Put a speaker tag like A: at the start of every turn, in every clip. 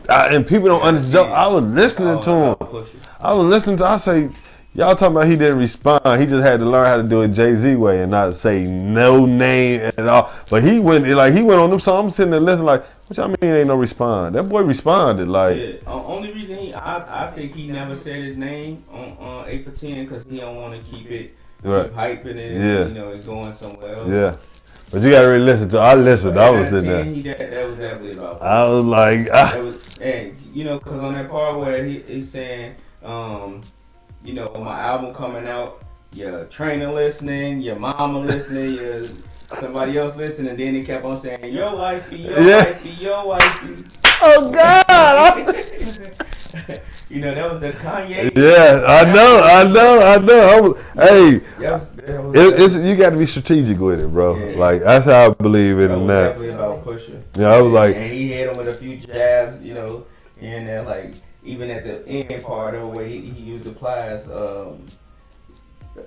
A: And people don't understand. I was listening to him. I say, y'all talking about he didn't respond. He just had to learn how to do it Jay-Z way and not say no name at all. But he went on them songs. I'm sitting there listening like, what y'all mean ain't no respond? That boy responded like.
B: Yeah. Only reason I think he never said his name on 8 for 10 because he don't want to keep it hyping it. And, it's going somewhere else.
A: Yeah. But you gotta really listen to. I listened. I was in there.
B: That was definitely about.
A: I was like,
B: and because on that part where he's saying, my album coming out, your trainer listening, your mama listening, your somebody else listening, and then he kept on saying, your wifey, your wifey.
A: Oh God!
B: That was the Kanye.
A: Yeah, I know. You got to be strategic with it, bro.
B: Yeah.
A: Like that's how I believe in that.
B: Definitely about Pusha.
A: Yeah, I was like,
B: and he hit him with a few jabs, and there, like even at the end part of where he used the Plies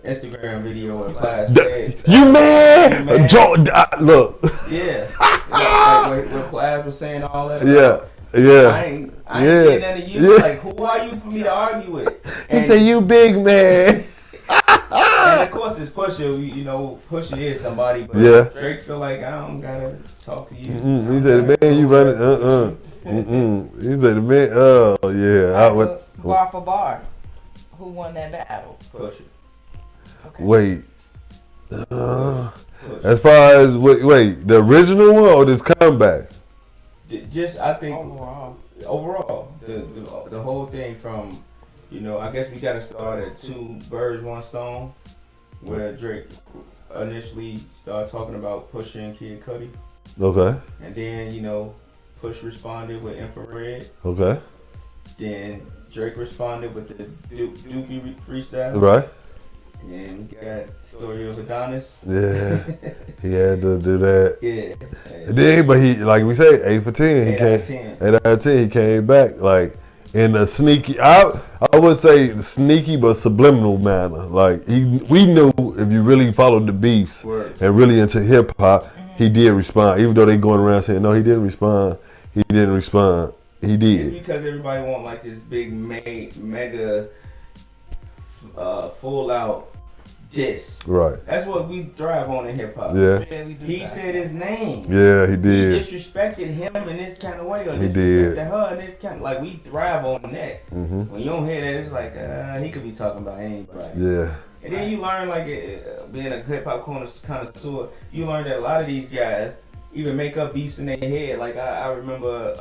B: Instagram video and Plies said,
A: "You mad? Look."
B: Yeah, like where Plies was saying all that.
A: Yeah.
B: I ain't saying nothing to you. Yeah. Like, who are you for me to argue with?
A: He said, "You big man."
B: And of course, it's Pusha. Pusha is somebody. But Drake feel like I don't gotta talk to you.
A: He said, "Man, you running." He said, "Man, oh yeah."
C: Bar for bar, who won that battle?
B: Pusha.
A: Okay. Wait. As far as wait, the original one or this comeback?
B: Just I think overall the whole thing from I guess we gotta start at 2 birds, 1 stone, where Drake initially started talking about Pusha and Kid Cudi.
A: Okay.
B: And then Push responded with Infrared.
A: Okay.
B: Then Drake responded with the Doobie freestyle.
A: Right.
B: And we got Story of Adonis.
A: Yeah, he had to do that.
B: Yeah.
A: Then, but he, like we say, 8 for 10. He
B: 8
A: out of 10. He came back like in a sneaky. I would say sneaky but subliminal manner. Like we knew if you really followed the beefs and really into hip hop, he did respond. Even though they going around saying no, he didn't respond. He didn't respond. He did.
B: It's because everybody want like this big mega full out diss.
A: Right.
B: That's what we thrive on in hip hop.
A: Yeah.
B: He said his name.
A: Yeah, he did.
B: He disrespected him in this kind of way, or
A: he
B: disrespected her in this kind of, like we thrive on that.
A: Mm-hmm.
B: When you don't hear that, it's like he could be talking about anybody.
A: Yeah.
B: And then you learn like being a hip hop connoisseur, you learn that a lot of these guys even make up beefs in their head. Like I remember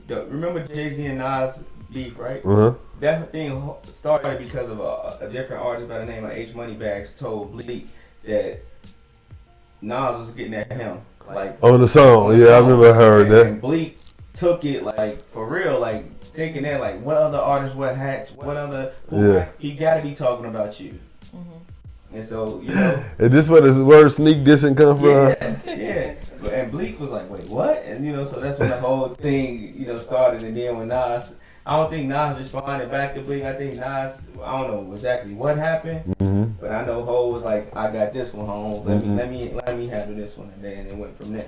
B: remember Jay-Z and Nas beef, right?
A: Uh-huh.
B: That thing started because of a different artist by the name of H Moneybags told Bleak that Nas was getting at him, like
A: on the song. I remember I heard that.
B: And Bleak took it like for real, like thinking that like what other artists, what hats, what other he got to be talking about you. Mm-hmm. And so
A: and this where the word sneak dissing come from?
B: Yeah. And Bleak was like, wait, what? And so that's when the whole thing started. And then when Nas, I don't think Nas responded back to Bleak. I think Nas, I don't know exactly what happened, but I know Ho was like, I got this one, home. Let me handle this one, and then it went from there.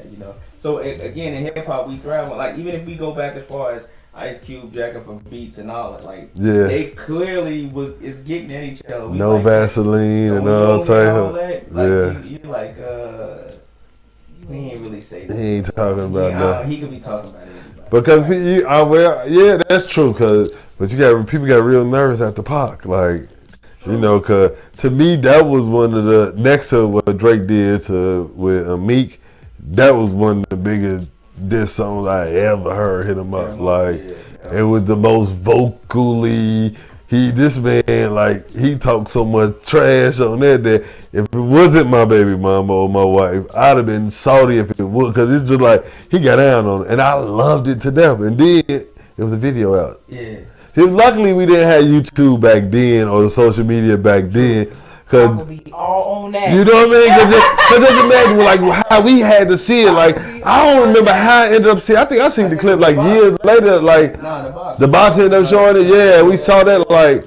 B: So again, in hip hop, we thrive on, like, even if we go back as far as Ice Cube jacking for beats and all that, like they clearly is getting at each other.
A: No like Vaseline
B: so
A: and all type
B: of like, you like he ain't really say that.
A: He ain't talking about that.
B: He could be talking about anybody.
A: Because that's true. But people got real nervous at the Pac, like, cause to me that was one of the next to what Drake did with Meek. That was one of the biggest diss songs I ever heard hit him up. It was the most vocally. This man, like, he talked so much trash on that if it wasn't my baby mama or my wife, I'd have been salty if it would, because it's just like, he got down on it, and I loved it to death. And then, it was a video out.
B: Yeah.
A: Luckily, we didn't have YouTube back then, or the social media back then,
C: because be all on that.
A: You know what I mean? Because just imagine like how we had to see it. Like, I don't remember how I ended up seeing. I think I seen the clip like years later. Like the box ended up showing it. Yeah, we saw that. Like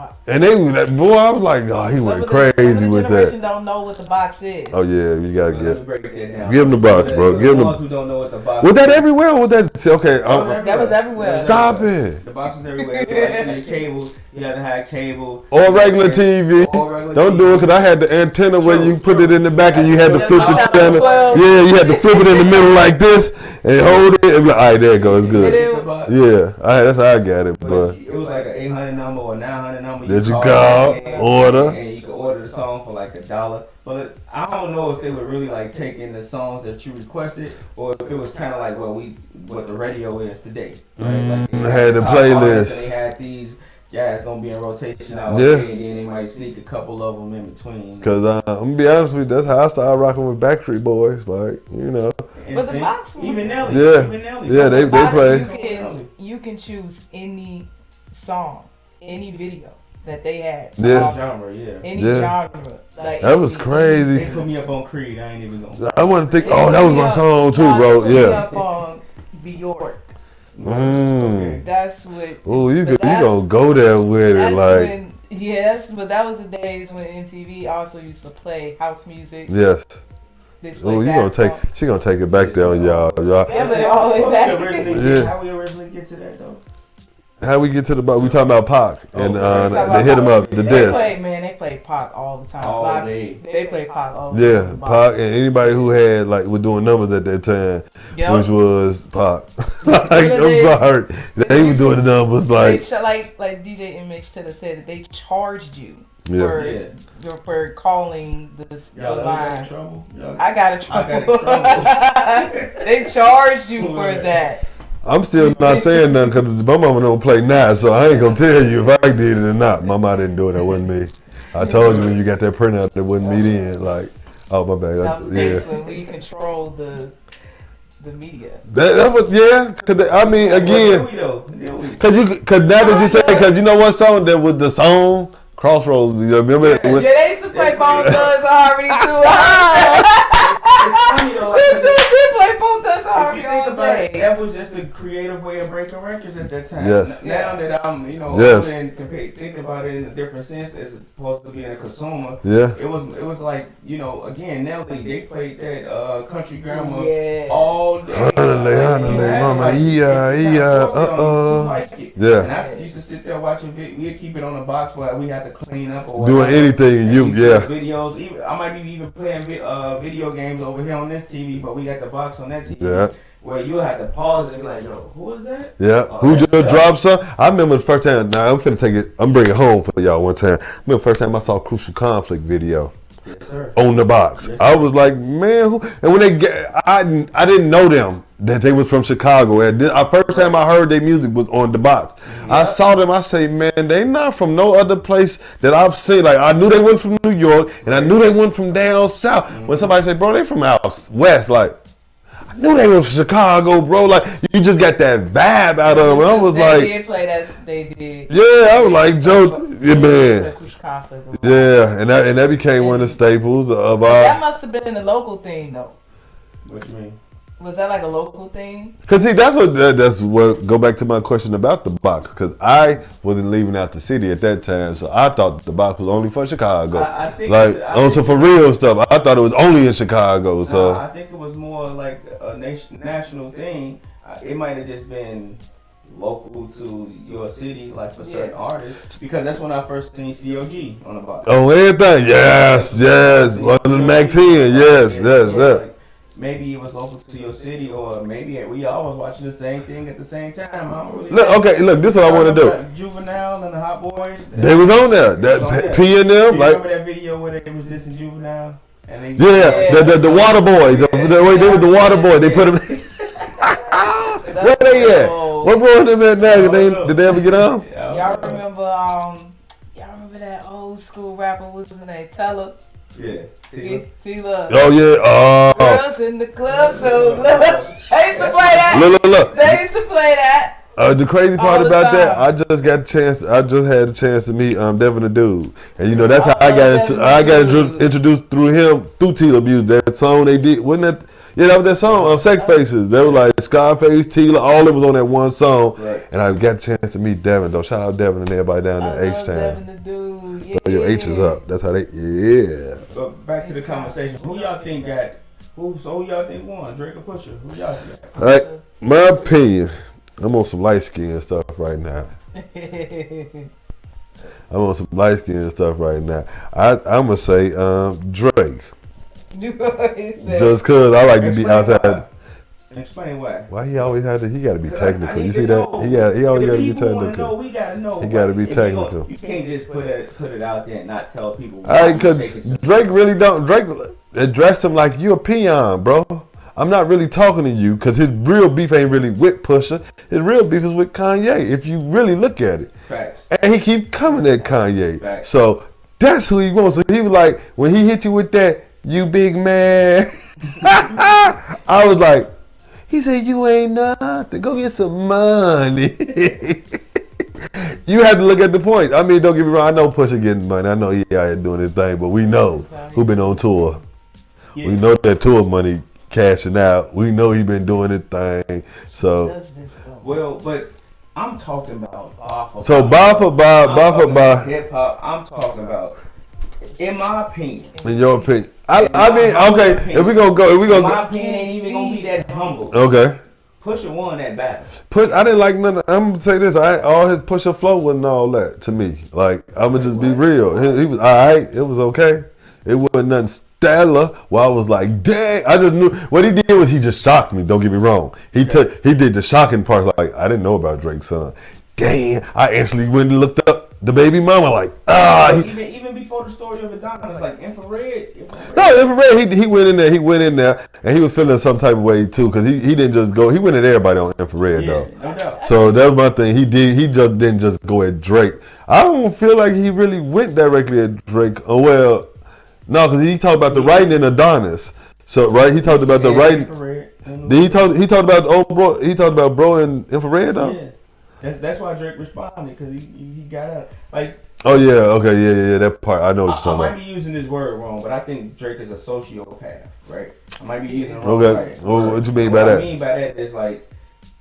C: box.
A: And they was like, boy, I was like, oh, he went crazy with
C: generation
A: that.
C: don't know what the box is.
A: Oh yeah, you gotta
B: Give
A: give him the box, bro. Give him
B: the
A: the.
B: ones who don't know what the box
A: Was that
B: is.
A: everywhere? Or was that okay?
C: That was everywhere.
A: Stop it.
B: The box was everywhere. Like, the cable, you had to have cable.
A: Or regular TV.
B: Or regular
A: Don't do it because I had the antenna where you put it in the back and you had to flip the channel. Yeah, you had to flip it in the middle like this and hold it. And be like, all right, there it goes. It's good. Yeah, that's how I got it, bro.
B: It was like an 800 number or 900 number.
A: Did you call, order?
B: And you could order the song for like $1. But I don't know if they were really like taking the songs that you requested or if it was kind of like what the radio is today. Right? Like
A: They had the playlist.
B: And they had these guys gonna be in rotation out
A: Yeah.
B: and then they might sneak a couple of them in between.
A: Cause I'm gonna be honest with you, that's how I started rocking with Backstreet Boys. Like, you know.
C: But the box was,
B: even Nelly.
A: Yeah.
B: Even Nelly.
A: Yeah, they
C: play. You can choose any song, any video that they had.
A: Yeah.
B: Genre, yeah.
C: Any
A: Yeah.
C: genre. Like
A: That was crazy.
B: They put me up on Creed. I ain't even gonna.
A: I want to think. Oh, that was my song too, bro.
C: They put me
A: Yeah.
C: up on Bjork.
A: Mm.
C: That's what.
A: Oh, you
C: but
A: gonna go there with it,
C: That's
A: like.
C: when, yes, but that was the days when MTV also used to play house music.
A: Yes. Oh, you gonna take? She gonna take it back there on y'all.
C: Yeah, but all the way back.
A: Yeah.
B: How we originally get to that though?
A: How we get to the? We talking about Pac and
B: Okay.
A: they hit him up the disc.
C: They play Pac all the time.
B: All day.
C: They play Pac all the
A: Yeah,
C: time.
A: Pac and anybody who had like was doing numbers at that time,
C: Yep.
A: which was Pac. Like, I'm sorry, they was doing the numbers like.
C: Like DJ MH to said that they charged you
A: Yeah.
C: for calling the
B: Y'all
C: line.
B: in trouble?
C: I got in trouble.
B: I got in trouble.
C: They charged you for that.
A: I'm still not saying nothing because my mama don't play now, so I ain't gonna tell you if I did it or not. My mama didn't do it. That wasn't me. I told you when you got that printout, that wasn't me then. Like, oh my bad.
C: That was the days when we controlled the media.
A: That was Cause I mean again, cause now that you say, cause you know what song that was the song Crossroads. You remember?
C: Yeah, they used to play Bone Thugs Harmony too.
B: It's funny though.
C: They did play Bone Thugs Harmony
B: If you think
C: all
B: about it,
C: day.
B: that was just a creative way of breaking records at that time.
A: Yes.
B: Now that I'm,
A: Yes.
B: older and think about it in a different sense as opposed to being a consumer.
A: Yeah.
B: It was like, again, Nelly, they played that country grammar
C: Yeah.
B: all day.
A: Honey, mama, yeah.
B: And I used to sit there watching we'd keep it on the box while we had to clean up or
A: Doing
B: whatever.
A: anything,
B: And
A: you
B: see
A: yeah.
B: videos. I might be even playing video games over here on this TV, but we got the box on that TV.
A: Yeah.
B: Where you had to pause and be like, yo, who is that?
A: Yeah, who just dropped some? I remember the first time. Now I'm finna take it. I'm bringing it home for y'all one time. I remember the first time I saw a Crucial Conflict video
B: Yes, sir.
A: on the box.
B: Yes,
A: I
B: sir.
A: was like, man, who? And when they get, I didn't know them that they was from Chicago. And first time I heard their music was on the box. I saw them. I say, man, they not from no other place that I've seen. Like I knew they went from New York, and I knew they went from down south. When somebody say, bro, they from out west, like. I knew they were from Chicago, bro. Like you just got that vibe out of them. I was
C: they
A: like,
C: did play that. They did.
A: yeah, I was like, Joe, yeah, man,
C: Crucial Conflict.
A: yeah, and that became one of the staples of
C: That
A: our.
C: must have been a local thing, though.
B: What you mean?
C: Was that like a local thing?
A: Cause see, that's what go back to my question about the box. Cause I wasn't leaving out the city at that time, so I thought the box was only for Chicago.
B: I think
A: like on some for real stuff. I thought it was only in Chicago. So
B: I think it was more like a national thing. It might have just been local to your city, like for certain artists, because that's when I first seen COG on the box.
A: oh, everything, yes, one of the Mac 10, yes.
B: Like, maybe it was local to your city, or maybe we all was watching the same thing at the same time. I don't really know.
A: Look, this is what I want to do.
B: Juvenile and the Hot Boys.
A: They was on there. That P and them,
B: You
A: like
B: remember that video where they was dissing Juvenile? And they
A: the water boy. The way they were the water boy. They put him. Where they at? What brought them at now? Did they ever get on?
C: Y'all remember that old school rapper? What's his name? Teller.
B: Yeah.
C: Tila.
A: Oh yeah.
C: Girls in the club show love. They used to play that.
A: Look.
C: They used to play that.
A: The crazy part
C: All the
A: about that,
C: time.
A: I just had a chance to meet Devin the Dude, and you know that's how I got introduced through him through Tila music. That song they did, wasn't that? Yeah, that was that song, Sex Faces. They were like Scarface, Tila, all of them was on that one song.
B: Right.
A: And I got a chance to meet Devin, though. Shout out Devin and everybody down
C: I
A: there,
C: love
A: H-Town.
C: Devin the dude. Yeah.
A: So your H is up. That's how they, yeah.
B: But back to the conversation. Who y'all think who y'all think won? Drake or Pusha? Who y'all think?
A: All right, my opinion, I'm on some light skin stuff right now. I'm on some light skin stuff right now. I'm going to say Drake. Just because I like to be outside.
B: Explain why.
A: Why he always had to? He got to be technical. You
B: to
A: see
B: know.
A: that? He always got to be
B: If people wanna
A: technical.
B: know, we gotta know.
A: He got to be technical.
B: You can't just put it out there and not tell people.
A: Because Drake really don't. Drake addressed him like you a peon, bro. I'm not really talking to you because his real beef ain't really with Pusha. His real beef is with Kanye. If you really look at it,
B: Facts.
A: And he keep coming at Kanye.
B: Facts.
A: So that's who he wants. So he was like, when he hit you with that, you big man. I was like, he said, you ain't nothing. Go get some money. You have to look at the point. I mean, don't get me wrong. I know Pusha getting money. I know he out here doing his thing, but we know who been on tour.
B: Yeah.
A: We know that tour money cashing out. We know he been doing his thing. So,
B: Well, but I'm talking about
A: bar for bar.
B: Hip hop. I'm talking about, in my opinion.
A: In your opinion, I mean, okay.
B: Opinion,
A: If we gonna go,
B: my opinion ain't even gonna be that humble.
A: Okay.
B: Pusha won that battle.
A: I didn't like none. I'm gonna say this. All his Pusha flow wasn't all that to me. Like I'm gonna just be real. He was all right. It was okay. It wasn't nothing stellar. Well, I was like, dang. I just knew what he did was he just shocked me. Don't get me wrong. He did the shocking part. Like I didn't know about Drake's son. Damn. I instantly went and looked up the baby mama. Like
B: Even before the story of Adonis, like infrared.
A: No, infrared. He went in there. He went in there, and he was feeling some type of way too, because he didn't just go. He went at everybody on infrared though.
B: No doubt.
A: So that was my thing. He just didn't just go at Drake. I don't feel like he really went directly at Drake. Oh well, no, because he talked about the writing in Adonis. So right, he talked about the writing.
B: Infrared.
A: He talked about bro. He talked about bro in infrared though.
B: Yeah. That's why Drake responded, because he got out. Like,
A: oh yeah, okay, yeah, that part I know what you're talking
B: I
A: about.
B: might be using this word wrong, but I think Drake is a sociopath, right? I might be using it wrong.
A: Okay,
B: right?
A: what you mean by that?
B: What I mean by that is like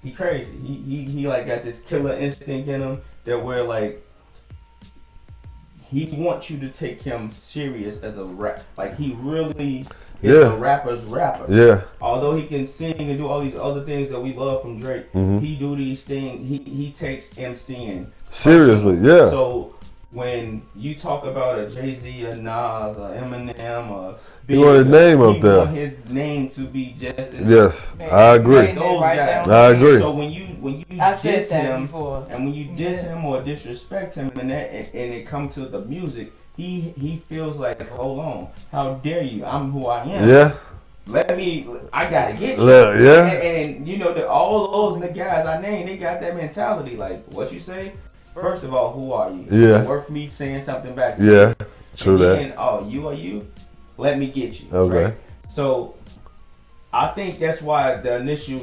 B: he crazy. He like got this killer instinct in him that where like he wants you to take him serious as a rap. Like he really is a rapper's rapper.
A: Yeah.
B: Although he can sing and do all these other things that we love from Drake, he do these things. He takes MCing
A: seriously. Yeah.
B: So when you talk about a Jay-Z, a Nas, or Eminem, or
A: Big, you want his name up there.
B: You want his name to be just as
A: yes, I agree.
B: Those guys.
A: I agree.
B: So when you diss him, and when you diss him or disrespect him, and it comes to the music, he feels like, hold on, how dare you? I'm who I am.
A: Yeah.
B: I gotta get you.
A: Yeah.
B: And you know that all those guys I named, they got that mentality. Like what you say. First of all, who are you?
A: Yeah.
B: It's worth me saying something back to you.
A: Yeah. True that.
B: And oh, you are you? Let me get you.
A: Okay.
B: Right? So I think that's why the initial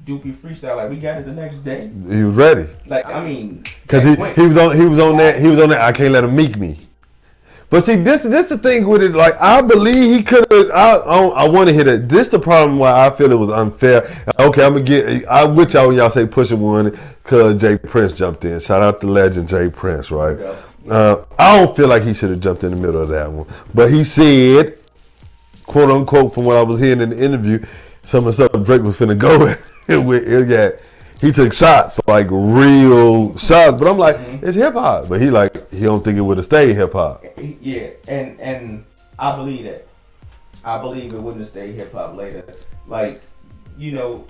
B: Dookie freestyle, like we got it the next day.
A: He was ready.
B: Like I mean,
A: because he was on that. I can't let him meek me. But see, this the thing with it. Like I believe he could have. I want to hit it. This the problem why I feel it was unfair. Okay, I'm gonna get. I'm with y'all when y'all say Pusha won because Jay Prince jumped in. Shout out to legend Jay Prince, right? Yeah. I don't feel like he should have jumped in the middle of that one. But he said, quote unquote, from what I was hearing in the interview, some of the stuff Drake was finna go with. Yeah, he took shots, like real shots. But I'm like, it's hip hop. But he don't think it would have stayed hip hop.
B: Yeah, and I believe that. I believe it wouldn't have stayed hip hop later. Like, you know,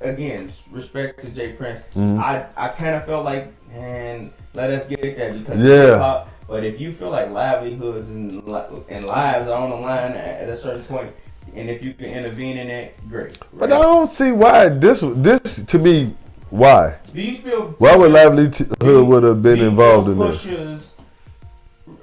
B: again, respect to Jay Prince. I kind of felt like, man, let us get that because it's hip hop. But if you feel like livelihoods and lives are on the line at a certain point, and if you can intervene in that, great. Right?
A: But I don't see why this to me. Why?
B: Do you feel?
A: Why would livelihood would have been involved in this?
B: Pusha's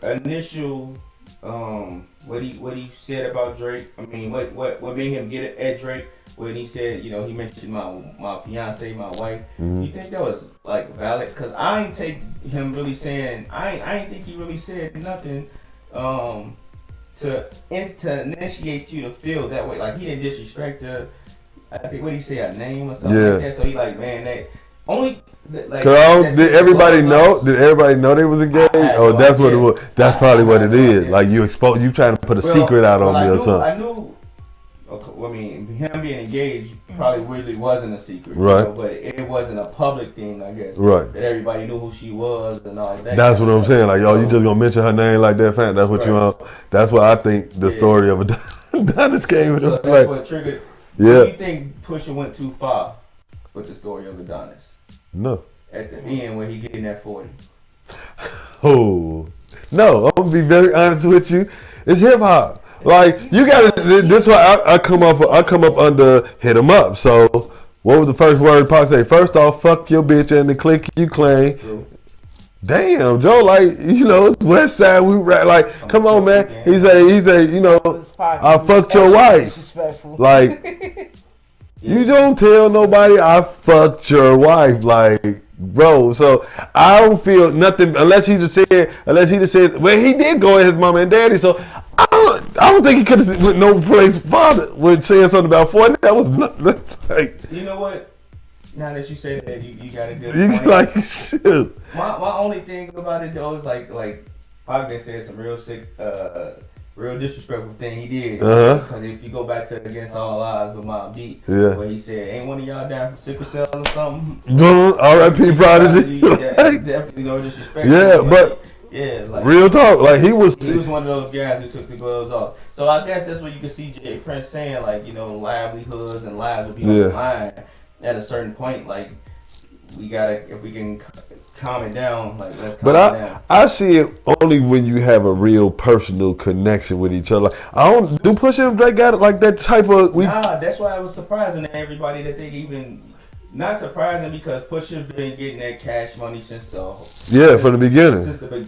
B: initial, what he said about Drake. I mean, what made him get at Drake when he said, you know, he mentioned my fiance, my wife. You think that was like valid? Because I ain't take him really saying. I ain't think he really said nothing. to initiate you to feel that way. Like he didn't disrespect her. I think what he say, a name or something like that. So he like, man, that only. Like,
A: did everybody know? Did everybody know they was engaged? Oh, that's what it was. That's probably what it is. Like you trying to put a secret out on me or something.
B: I knew. Okay, I mean, him being engaged probably really wasn't a secret,
A: right?
B: You know, but it wasn't a public thing, I guess.
A: Right.
B: That everybody knew who she was and all that.
A: That's what I'm saying. Like, yo, you just gonna mention her name like that, fam? That's what you want. That's what I think the story of Adonis came into play.
B: That's what triggered.
A: Yeah.
B: Do you think Pusha went too far with the story of Adonis?
A: No.
B: At the end, where he getting that 40.
A: Oh no! I'm gonna be very honest with you. It's hip hop. Like you gotta. This why I come up under hit 'em up. So what was the first word Pac say? First off, fuck your bitch and the clique you claim.
B: True.
A: Damn, Joe, like, you know, it's West Side, we rap, like, come on, man. He say, you know, I fucked your wife. Like, you don't tell nobody I fucked your wife, like, bro. So I don't feel nothing unless he just said, well, he did go at his mama and daddy. So I don't think he could have went no place father with saying something about 40. That was not, like,
B: you know what? Now that you say that, you got a good
A: you
B: point.
A: like, shoot.
B: My only thing about it though is like Pac said some real sick, real disrespectful thing he did. Because if you go back to Against All Odds with my beat, where he said, "Ain't one of y'all down for sickle cell or something?"
A: R.I.P. Prodigy.
B: Definitely no disrespect.
A: Yeah, but
B: like,
A: real talk, like he was
B: one of those guys who took the gloves off. So I guess that's what you can see Jay Prince saying, like, you know, livelihoods and lives will be on the line. At a certain point, like, we gotta, if we can calm it down, like, let's calm it down.
A: I see it only when you have a real personal connection with each other. I don't do Pusha and Drake got it like that type of.
B: Nah, that's why it was surprising to everybody that they even. Not surprising because Pusha's been getting that cash money since
A: from the beginning.
B: Since the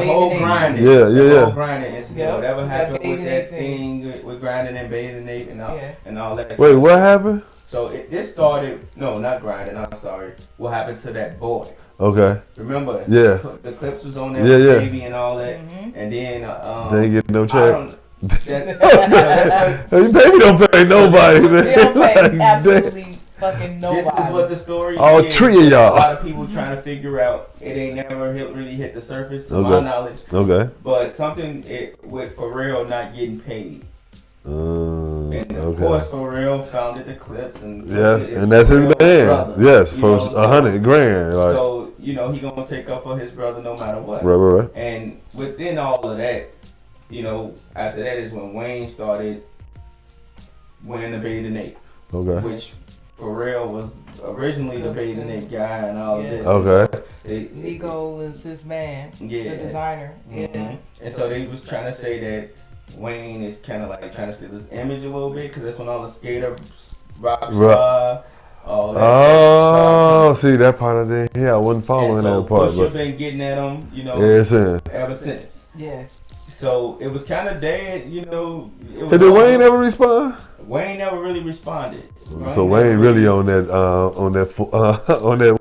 B: whole grinding.
A: Whole
B: grinding incident. Whatever happened with that thing with grinding and bathing Nate and all that.
A: Wait, what happened?
B: So this started, no, not grinding, I'm sorry. What happened to that boy?
A: Okay.
B: Remember?
A: Yeah.
B: The clips was on there with Baby and all that. And then,
A: they ain't getting no check.
B: Baby
A: don't pay nobody, man.
C: They don't pay absolutely fucking nobody.
B: This is what the story
A: all
B: is.
A: Three of y'all.
B: A lot of people trying to figure out. It ain't never really hit the surface to my knowledge.
A: Okay.
B: But something with Pharrell not getting paid. And of course, Pharrell founded the Clips, and
A: and that's his band. Yes, for $100 grand. Like.
B: So you know he gonna take up for his brother no matter what.
A: Right.
B: And within all of that, you know, after that is when Wayne started wearing the Bathing Ape. Okay. Which Pharrell was originally the Bathing Ape guy and all of this.
A: Okay.
C: Nico was his man. The designer.
B: Mm-hmm. And so they was trying to say that Wayne is kind of like trying to steal his image a little bit because that's when all the skater rock star, all that.
A: Oh, see that part of it. Yeah, I wasn't following that part.
B: Pusha been getting at him, you know, ever since.
C: Yeah.
B: So it was kind of dead, you know.
A: Did Wayne ever respond?
B: Wayne never really responded.
A: So Wayne really on that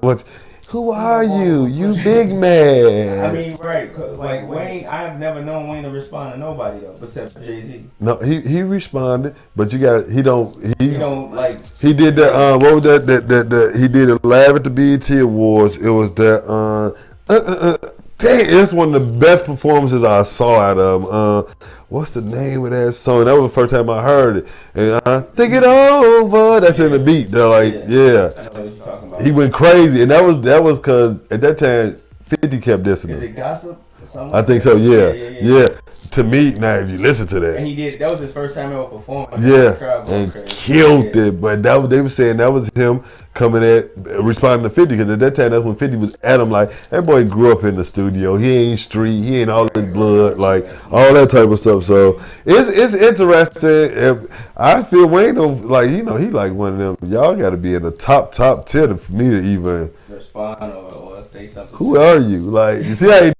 A: what? Who are you? You big man.
B: I mean, right? Like Wayne, I've never known Wayne to respond to nobody though, except for Jay-Z.
A: No, he responded, but you got he don't
B: like.
A: He did that. What was that? He did it live at the BET Awards. It was that. Dang, it's one of the best performances I saw out of him. What's the name of that song? That was the first time I heard it. And think it over. That's in the beat. They're like,
B: I know what you're talking about.
A: He went crazy, and that was because at that time 50 kept dissing.
B: Is it Gossip?
A: I think so. Yeah. To me, now if you listen to that,
B: and he did. That was his first time ever performing.
A: And killed it. But they were saying that was him coming at responding to 50 because at that time that's when 50 was at him like that boy grew up in the studio. He ain't street. He ain't all his blood, like all that type of stuff. So it's interesting. I feel Wayne don't like he like one of them. Y'all got to be in the top 10 for me to even
B: respond or say something.
A: Who are you? Like you see how he